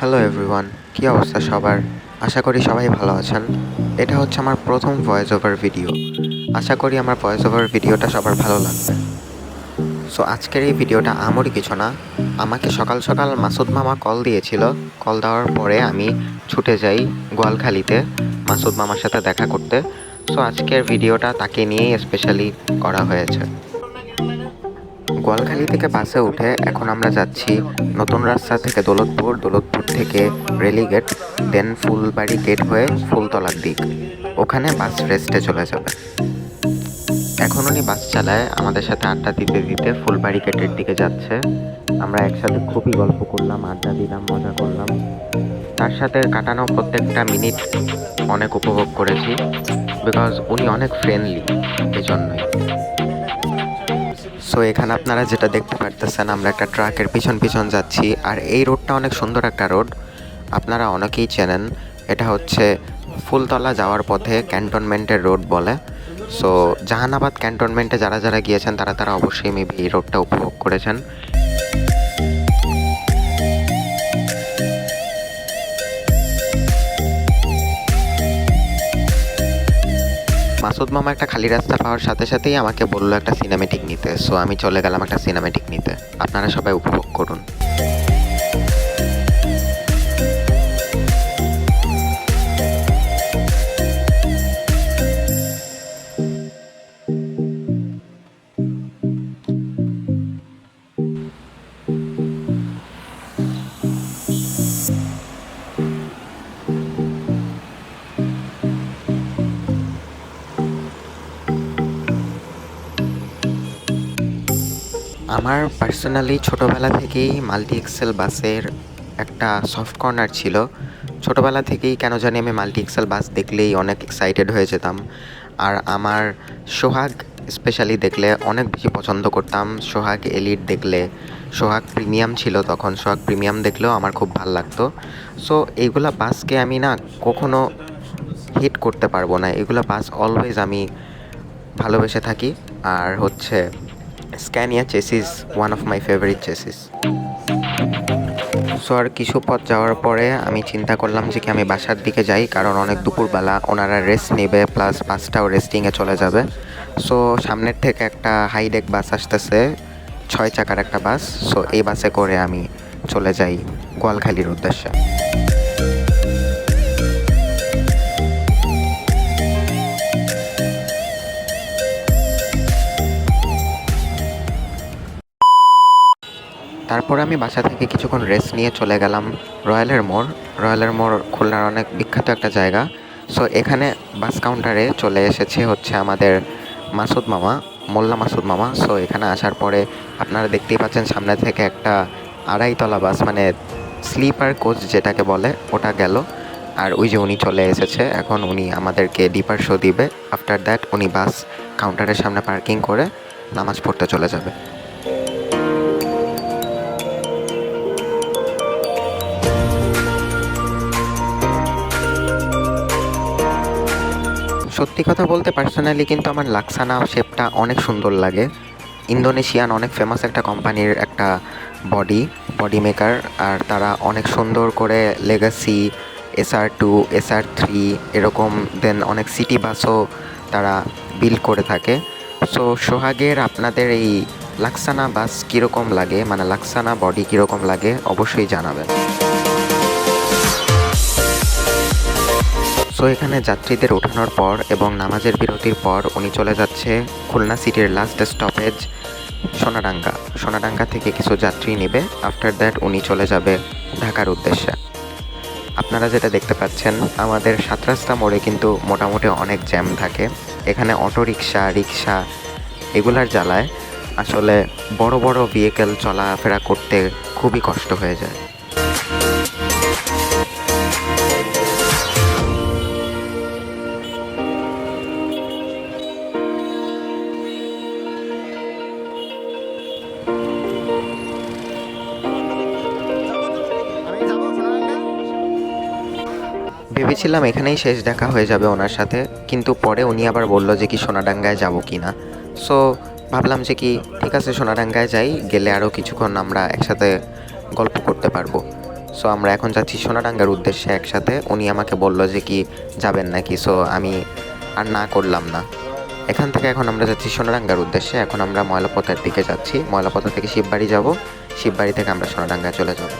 Hello everyone, কী অবস্থা সবার? আশা করি সবাই ভালো আছেন। এটা হচ্ছে আমার প্রথম ভয়েস ওভার ভিডিও। আশা করি আমার ভয়েস ওভার ভিডিওটা সবার ভালো লাগবে। সো আজকের এই ভিডিওটা আমারই কিছু না, আমাকে সকাল সকাল মাসুদ মামা কল দিয়েছিল। কল দেওয়ার পরে আমি ছুটে যাই গোয়ালখালিতে মাসুদ মামার সাথে দেখা করতে। সো আজকের ভিডিওটা তাকে নিয়েই স্পেশালি করা হয়েছে। গোয়ালখালি থেকে বাসে উঠে এখন আমরা যাচ্ছি নতুন রাস্তা থেকে দৌলতপুর, দৌলতপুর থেকে রেলিগেট, দেন ফুলবাড়ি গেট হয়ে ফুলতলার দিক। ওখানে বাস রেস্টে চলে যাবে। এখন উনি বাস চালায়, আমাদের সাথে আড্ডা দিতে দিতে ফুলবাড়ি গেটের দিকে যাচ্ছে। আমরা একসাথে খুবই গল্প করলাম, আড্ডা দিলাম, মজা করলাম। তার সাথে কাটানো প্রত্যেকটা মিনিট অনেক উপভোগ করেছি, বিকজ উনি অনেক ফ্রেন্ডলি, এই জন্যই। সো এখানে আপনারা যেটা দেখতে পারতেছেন, আমরা একটা ট্রাকের পিছন পিছন যাচ্ছি। আর এই রোডটা অনেক সুন্দর একটা রোড, আপনারা অনেকেই চেনেন। এটা হচ্ছে ফুলতলা যাওয়ার পথে ক্যান্টনমেন্টের রোড বলে। সো জাহানাবাদ ক্যান্টনমেন্টে যারা যারা গিয়েছেন তারা তারা অবশ্যই মেবি এই রোডটা উপভোগ করেছেন। মাসুদ মামা একটা খালি রাস্তা পাওয়ার সাথে সাথেই আমাকে বললো একটা সিনেমেটিক নিতে। সো আমি চলে গেলাম একটা সিনেমেটিক নিতে। আপনারা সবাই উপভোগ করুন। আমার পার্সোনালি ছোটোবেলা থেকেই মাল্টি এক্সেল বাসের একটা সফট কর্নার ছিল। ছোটোবেলা থেকেই কেন জানি আমি মাল্টি এক্সেল বাস দেখলেই অনেক এক্সাইটেড হয়ে যেতাম। আর আমার সোহাগ স্পেশালি দেখলে অনেক বেশি পছন্দ করতাম। সোহাগ এলিট দেখলে, সোহাগ প্রিমিয়াম ছিল তখন, সোহাগ প্রিমিয়াম দেখলেও আমার খুব ভাল লাগতো। সো এইগুলা বাসকে আমি না কখনো হিট করতে পারবো না, এগুলো বাস অলওয়েজ আমি ভালোবেসে থাকি। আর হচ্ছে Scania chassis one of my favourite chassis. So আর কিছু পথ যাওয়ার পরে আমি চিন্তা করলাম যে কি আমি বাসার দিকে যাই, কারণ অনেক দুপুরবেলা, ওনারা রেস্ট নেবে, প্লাস বাসটাও রেস্টিংয়ে চলে যাবে। সো সামনের থেকে একটা হাইডেক বাস আসতেছে, 6 চাকার একটা বাস। সো এই বাসে করে আমি চলে যাই গোয়ালখালির উদ্দেশ্যে। তারপর আমি বাসা থেকে কিছুক্ষণ রেস্ট নিয়ে চলে গেলাম রয়্যালের মোড়। রয়্যালের মোড় খুলনার অনেক বিখ্যাত একটা জায়গা। সো এখানে বাস কাউন্টারে চলে এসেছে হচ্ছে আমাদের মাসুদ মামা, মোল্লা মাসুদ মামা। সো এখানে আসার পরে আপনারা দেখতেই পাচ্ছেন সামনে থেকে একটা আড়াইতলা বাস, মানে স্লিপার কোচ যেটাকে বলে, ওটা গেল। আর ওই যে উনি চলে এসেছে, এখন উনি আমাদেরকে ডিপার শো দিবে। আফটার দ্যাট উনি বাস কাউন্টারের সামনে পার্কিং করে নামাজ পড়তে চলে যাবে। সত্যি কথা বলতে পার্সোনালি কিন্তু আমার লাক্সানা শেপটা অনেক সুন্দর লাগে। ইন্দোনেশিয়ান অনেক ফেমাস একটা কোম্পানির একটা বডি মেকার, আর তারা অনেক সুন্দর করে লেগাসি, SR2, SR3 এরকম, দেন অনেক সিটি বাসও তারা বিল্ড করে থাকে। সো সোহাগের আপনাদের এই লাক্সানা বাস কীরকম লাগে, মানে লাক্সানা বডি কীরকম লাগে অবশ্যই জানাবেন। সো এখানে যাত্রীদের ওঠানোর পর এবং নামাজের বিরতির পর উনি চলে যাচ্ছে খুলনা সিটির লাস্ট স্টপেজ সোনাডাঙ্গা। সোনাডাঙ্গা থেকে কিছু যাত্রী নেবে। আফটার দ্যাট উনি চলে যাবে ঢাকার উদ্দেশ্যে। আপনারা যেটা দেখতে পাচ্ছেন, আমাদের 7 রাস্তা মোড়ে কিন্তু মোটামুটি অনেক জ্যাম থাকে। এখানে অটোরিকশা, রিক্সা এগুলার জ্বালায় আসলে বড় বড় ভেহিকেল চলাফেরা করতে খুবই কষ্ট হয়ে যায়। ভেবেছিলাম এখানেই শেষ দেখা হয়ে যাবে ওনার সাথে, কিন্তু পরে উনি আবার বললো যে কি সোনাডাঙ্গায় যাব কি না। সো ভাবলাম যে কি ঠিক আছে সোনাডাঙ্গায় যাই, গেলে আরও কিছুক্ষণ আমরা একসাথে গল্প করতে পারবো। সো আমরা এখন যাচ্ছি সোনাডাঙ্গার উদ্দেশ্যে একসাথে। উনি আমাকে বললো যে কি যাবেন নাকি, সো আমি আর না করলাম না। এখান থেকে এখন আমরা যাচ্ছি সোনাডাঙ্গার উদ্দেশ্যে। এখন আমরা ময়লাপতার দিকে যাচ্ছি, ময়লাপতা থেকে শিববাড়ি যাব, শিববাড়ি থেকে আমরা সোনাডাঙ্গায় চলে যাব।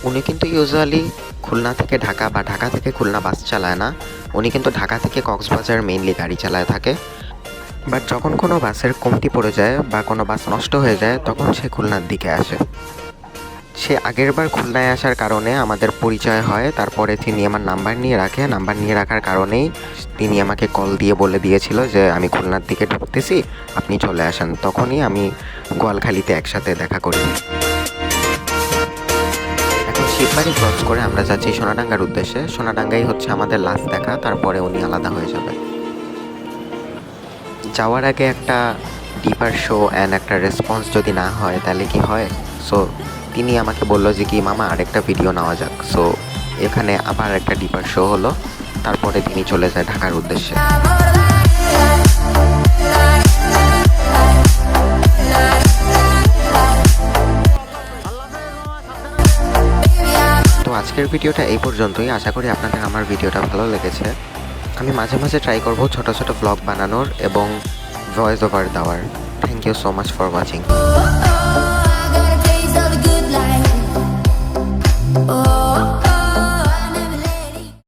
উনি কিন্তু ইউজুয়ালি খুলনা থেকে ঢাকা বা ঢাকা থেকে খুলনা বাস চালায় না, উনি কিন্তু ঢাকা থেকে কক্সবাজার মেইনলি গাড়ি চালায় থাকে। বাট যখন কোনো বাসের কমতি পড়ে যায় বা কোনো বাস নষ্ট হয়ে যায় তখন সে খুলনার দিকে আসে। সে আগেরবার খুলনায় আসার কারণে আমাদের পরিচয় হয়, তারপরে তিনি আমার নাম্বার নিয়ে রাখে। নাম্বার নিয়ে রাখার কারণেই তিনি আমাকে কল দিয়ে বলে দিয়েছিল যে আমি খুলনার দিকে ঢুকতেছি, আপনি চলে আসেন। তখনই আমি গোয়ালখালীতে একসাথে দেখা করি। এখন শিববাড়ি ক্রস করে আমরা যাচ্ছি সোনাডাঙ্গার উদ্দেশ্যে। সোনাডাঙ্গাই হচ্ছে আমাদের লাস্ট দেখা, তারপরে উনি আলাদা হয়ে যাবে। যাওয়ার আগে একটা ডিপার শো অ্যান্ড একটা রেসপন্স যদি না হয় তাহলে কি হয়। সো তিনি আমাকে বললো যে কি মামা আরেকটা ভিডিও নেওয়া যাক। সো এখানে আবার একটা ডিপার শো হলো, তারপরে তিনি চলে যায় ঢাকার উদ্দেশ্যে। তো আজকের ভিডিওটা এই পর্যন্তই। আশা করি আপনাদের আমার ভিডিওটা ভালো লেগেছে। আমি মাঝে মাঝে ট্রাই করব ছোট ছোট ব্লগ বানানোর এবং ভয়েস ওভার দেওয়ার। Thank you so much for watching.